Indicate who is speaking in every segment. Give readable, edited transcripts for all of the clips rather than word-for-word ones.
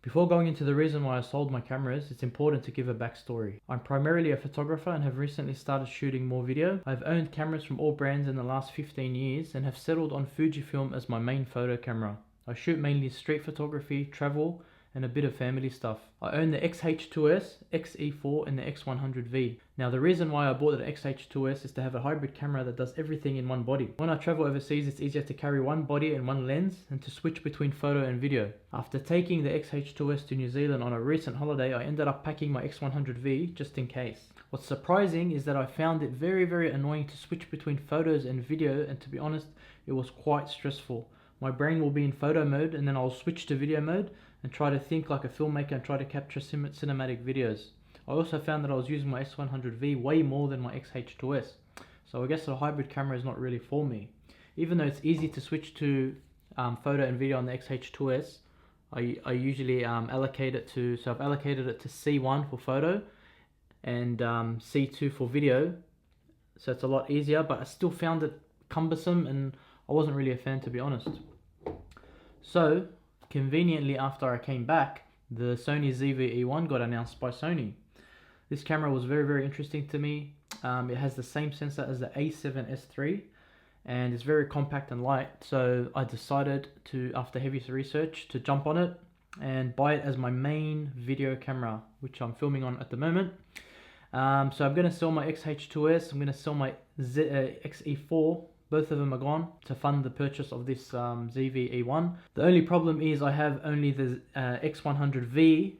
Speaker 1: Before going into the reason why I sold my cameras, it's important to give a backstory. I'm primarily a photographer and have recently started shooting more video. I've owned cameras from all brands in the last 15 years and have settled on Fujifilm as my main photo camera. I shoot mainly street photography, travel, and a bit of family stuff. I own the X-H2S, X-E4 and the X100V. Now the reason why I bought the X-H2S is to have a hybrid camera that does everything in one body. When I travel overseas, it's easier to carry one body and one lens and to switch between photo and video. After taking the X-H2S to New Zealand on a recent holiday, I ended up packing my X100V just in case. What's surprising is that I found it very annoying to switch between photos and video, and to be honest, it was quite stressful. My brain will be in photo mode and then I'll switch to video mode and try to think like a filmmaker and try to capture cinematic videos. I also found that I was using my X100V way more than my X-H2S. So I guess a hybrid camera is not really for me. Even though it's easy to switch to photo and video on the X-H2S, I usually allocate it to, so I've allocated it to C1 for photo and C2 for video. So it's a lot easier, but I still found it cumbersome and I wasn't really a fan, to be honest. So conveniently, after I came back, the Sony ZV-E1 got announced by Sony. This camera was very interesting to me. It has the same sensor as the A7S III and it's very compact and light, so I decided to, after heavy research, to jump on it and buy it as my main video camera, which I'm filming on at the moment. So I'm going to sell my X-H2S, I'm going to sell my X-E4. Both of them are gone to fund the purchase of this ZV-E1. The only problem is I have only the X100V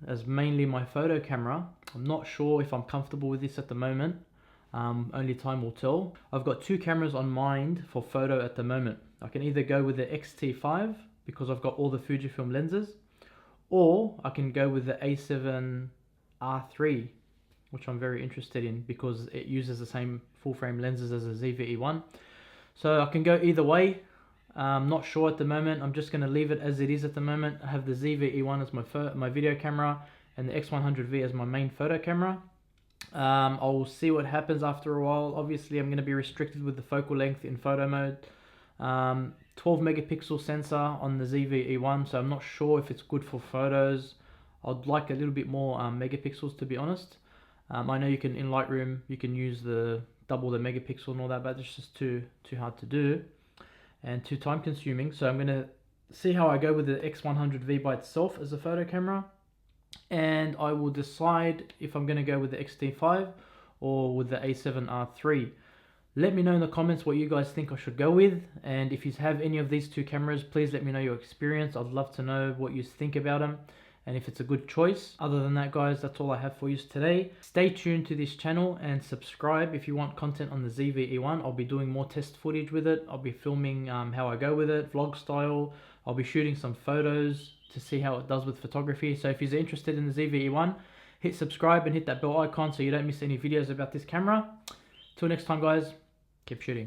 Speaker 1: as mainly my photo camera. I'm not sure if I'm comfortable with this at the moment. Only time will tell. I've got two cameras on mind for photo at the moment. I can either go with the X-T5 because I've got all the Fujifilm lenses, or I can go with the A7R3, which I'm very interested in because it uses the same full frame lenses as the ZV-E1. So I can go either way. I'm not sure at the moment. I'm just going to leave it as it is at the moment. I have the ZV-E1 as my video camera and the X100V as my main photo camera. I'll see what happens after a while. Obviously, I'm going to be restricted with the focal length in photo mode. 12 megapixel sensor on the ZV-E1, so I'm not sure if it's good for photos. I'd like a little bit more megapixels, to be honest. I know you can, in Lightroom, you can use the double the megapixel and all that, but it's just too hard to do and too time consuming. So I'm going to see how I go with the X100V by itself as a photo camera, and I will decide if I'm going to go with the X-T5 or with the A7R3. Let me know in the comments what you guys think I should go with, and if you have any of these two cameras, please let me know your experience. I'd love to know what you think about them and if it's a good choice. Other than that, guys, that's all I have for you today. Stay tuned to this channel and subscribe if you want content on the ZV-E1. I'll be doing more test footage with it. I'll be filming how I go with it, vlog style. I'll be shooting some photos to see how it does with photography. So if you're interested in the ZV-E1, hit subscribe and hit that bell icon so you don't miss any videos about this camera. Till next time, guys, keep shooting.